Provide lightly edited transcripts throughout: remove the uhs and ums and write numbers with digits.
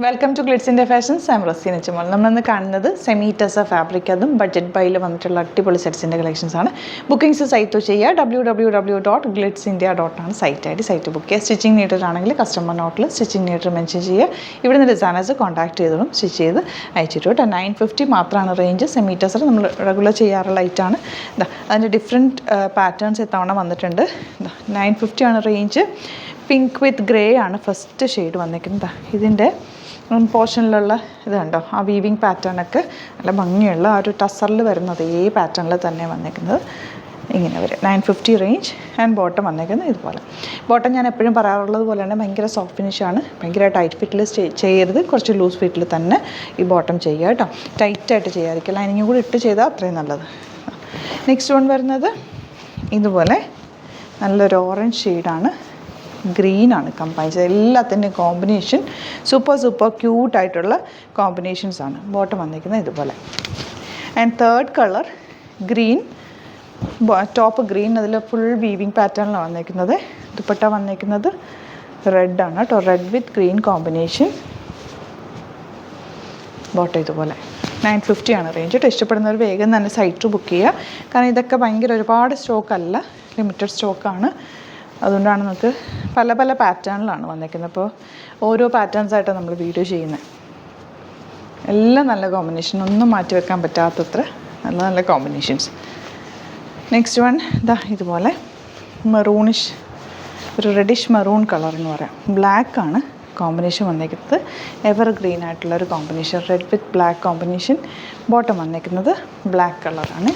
Welcome to Glitz India fashions. I am Raseena ചുമൽ. നമ്മളിന്ന് കാണുന്നത് സെമി ടസ ഫാബ്രിക്, അതും ബഡ്ജറ്റ് ബൈയിൽ വന്നിട്ടുള്ള അടിപൊളി സെറ്റ്സിൻ്റെ കളക്ഷൻസ് ആണ്. ബുക്കിംഗ്സ് സൈറ്റ് ചെയ്യുക www.glitzindia.com സൈറ്റായിട്ട് സൈറ്റ് ബുക്ക് ചെയ്യുക. സ്റ്റിച്ചിങ് നീഡഡ് കസ്റ്റമർ നോട്ടിൽ സ്റ്റിച്ചിങ് നീഡർ മെൻഷൻ ചെയ്യുക. ഇവിടുന്ന് ഡിസൈനേഴ്സ് കോൺടാക്ട് ചെയ്തോളും, സ്റ്റിച്ച് ചെയ്ത് അയച്ചിട്ട് കേട്ടോ. 950 മാത്രമാണ് റേഞ്ച്. സെമി ടസർ നമ്മൾ റെഗുലർ ചെയ്യാറുള്ള ഐറ്റാണ്. അതിൻ്റെ ഡിഫറെൻറ്റ് പാറ്റേൺസ് ഇത്തവണ വന്നിട്ടുണ്ട്. 950 ആണ് റേഞ്ച്. പിങ്ക് വിത്ത് ഗ്രേ ആണ് ഫസ്റ്റ് ഷെയ്ഡ് വന്നിരിക്കുന്നത്. ഇതിൻ്റെ പോർഷനിലുള്ള ഇത് കണ്ടോ, ആ വീവിങ് പാറ്റേണൊക്കെ നല്ല ഭംഗിയുള്ള ആ ഒരു ടസറിൽ വരുന്നത് ഈ പാറ്റേണിൽ തന്നെ വന്നിരിക്കുന്നത്. ഇങ്ങനെ വരും 950 റേഞ്ച്. ആൻഡ് ബോട്ടം വന്നിരിക്കുന്നത് ഇതുപോലെ. ബോട്ടം ഞാൻ എപ്പോഴും പറയാറുള്ളത് പോലെ തന്നെ ഭയങ്കര സോഫ്റ്റ് ഫിനിഷാണ്. ഭയങ്കര ടൈറ്റ് ഫിറ്റിൽ ചെയ്യരുത്, കുറച്ച് ലൂസ് ഫിറ്റിൽ തന്നെ ഈ ബോട്ടം ചെയ്യുക കേട്ടോ. ടൈറ്റായിട്ട് ചെയ്യാതിരിക്കുക, ലൈനിങ് കൂടി ഇട്ട് ചെയ്താൽ അത്രയും നല്ലത്. നെക്സ്റ്റ് വൺ വരുന്നത് ഇതുപോലെ നല്ലൊരു ഓറഞ്ച് ഷെയ്ഡാണ്, ഗ്രീനാണ് കമ്പൈൻ ചെയ്ത്. എല്ലാത്തിൻ്റെയും കോമ്പിനേഷൻ സൂപ്പർ ക്യൂട്ടായിട്ടുള്ള കോമ്പിനേഷൻസാണ്. ബോട്ടം വന്നിരിക്കുന്നത് ഇതുപോലെ. And third colour green, top green, അതിൽ ഫുൾ വീവിങ് പാറ്റേണിലാണ് വന്നിരിക്കുന്നത്. ദുപ്പട്ട വന്നിരിക്കുന്നത് റെഡാണ് കേട്ടോ, read with green combination. Bottom ഇതുപോലെ. 950 ആണ് റേഞ്ച് കേട്ടോ. ഇഷ്ടപ്പെടുന്നവർ വേഗം തന്നെ സൈറ്റ് ബുക്ക് ചെയ്യുക. കാരണം ഇതൊക്കെ ഭയങ്കര ഒരുപാട് സ്റ്റോക്കല്ല, ലിമിറ്റഡ് സ്റ്റോക്കാണ്. അതുകൊണ്ടാണ് നമുക്ക് പല പല പാറ്റേണിലാണ് വന്നിരിക്കുന്നത്. അപ്പോൾ ഓരോ പാറ്റേൺസായിട്ടാണ് നമ്മൾ വീഡിയോ ചെയ്യുന്നത്. എല്ലാം നല്ല കോമ്പിനേഷൻ, ഒന്നും മാറ്റി വെക്കാൻ പറ്റാത്തത്ര നല്ല നല്ല കോമ്പിനേഷൻസ്. നെക്സ്റ്റ് വൺ ഇതുപോലെ മെറൂണിഷ്, ഒരു റെഡിഷ് മെറൂൺ കളർ എന്ന് പറയാം. ബ്ലാക്കാണ് കോമ്പിനേഷൻ വന്നിരിക്കുന്നത്. എവർ ഗ്രീൻ ആയിട്ടുള്ളൊരു combination, read with black combination. Bottom വന്നിരിക്കുന്നത് ബ്ലാക്ക് കളറാണ്.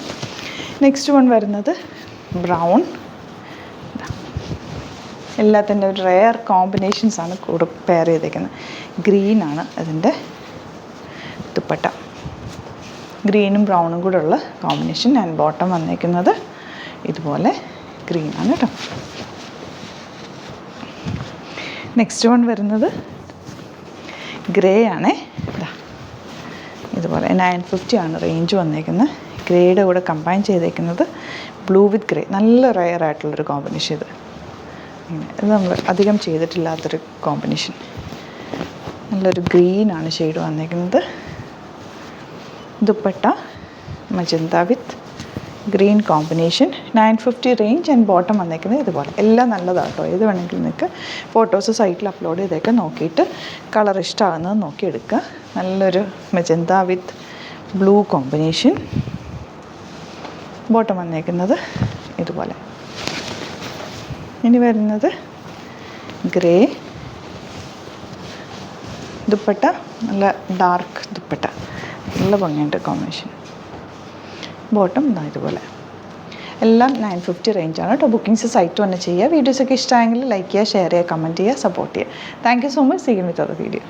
നെക്സ്റ്റ് വൺ വരുന്നത് ബ്രൗൺ. എല്ലാത്തിൻ്റെ ഒരു റെയർ കോമ്പിനേഷൻസാണ് കൂടെ പെയർ ചെയ്തേക്കുന്നത്. ഗ്രീനാണ് അതിൻ്റെ ദുപ്പട്ട, ഗ്രീനും ബ്രൗണും കൂടെ ഉള്ള കോമ്പിനേഷൻ. ആൻഡ് ബോട്ടം വന്നിരിക്കുന്നത് ഇതുപോലെ ഗ്രീനാണ് കേട്ടോ. നെക്സ്റ്റ് വൺ വരുന്നത് ഗ്രേ ആണേ. ഇതുപോലെ 950 ആണ് റേഞ്ച് വന്നിരിക്കുന്നത്. ഗ്രേയുടെ കൂടെ കമ്പൈൻ ചെയ്തേക്കുന്നത് ബ്ലൂ വിത്ത് ഗ്രേ. നല്ല റെയർ ആയിട്ടുള്ളൊരു കോമ്പിനേഷൻ ഇത്. ഇത് നമ്മൾ അധികം ചെയ്തിട്ടില്ലാത്തൊരു കോമ്പിനേഷൻ. നല്ലൊരു ഗ്രീനാണ് ഷെയ്ഡ് വന്നിരിക്കുന്നത്. Dupatta magenta with green combination. 950 range. And bottom വന്നിരിക്കുന്നത് ഇതുപോലെ. എല്ലാം നല്ലതാണ് കേട്ടോ. ഏത് വേണമെങ്കിലും നിങ്ങൾക്ക് ഫോട്ടോസ് സൈറ്റിൽ അപ്ലോഡ് ചെയ്തൊക്കെ നോക്കിയിട്ട് കളർ ഇഷ്ടമാകുന്നത് നോക്കിയെടുക്കുക. നല്ലൊരു മജന്ത വിത്ത് ബ്ലൂ കോമ്പിനേഷൻ. ബോട്ടം വന്നിരിക്കുന്നത് ഇതുപോലെ. ഇനി വരുന്നത് ഗ്രേ. ദുപ്പട്ട നല്ല ഡാർക്ക് ദുപ്പട്ട, നല്ല ഭംഗിയുണ്ട് കോമ്പിനേഷൻ. ബോട്ടം ഇതുപോലെ. എല്ലാം 950 റേഞ്ചാണ് കേട്ടോ. ബുക്കിംഗ്സ് സൈറ്റ് തന്നെ ചെയ്യുക. വീഡിയോസൊക്കെ ഇഷ്ടമായെങ്കിൽ ലൈക്ക് ചെയ്യുക, ഷെയർ ചെയ്യുക, കമൻറ്റ് ചെയ്യുക, സപ്പോർട്ട് ചെയ്യുക. Thank you so much. See you with other video.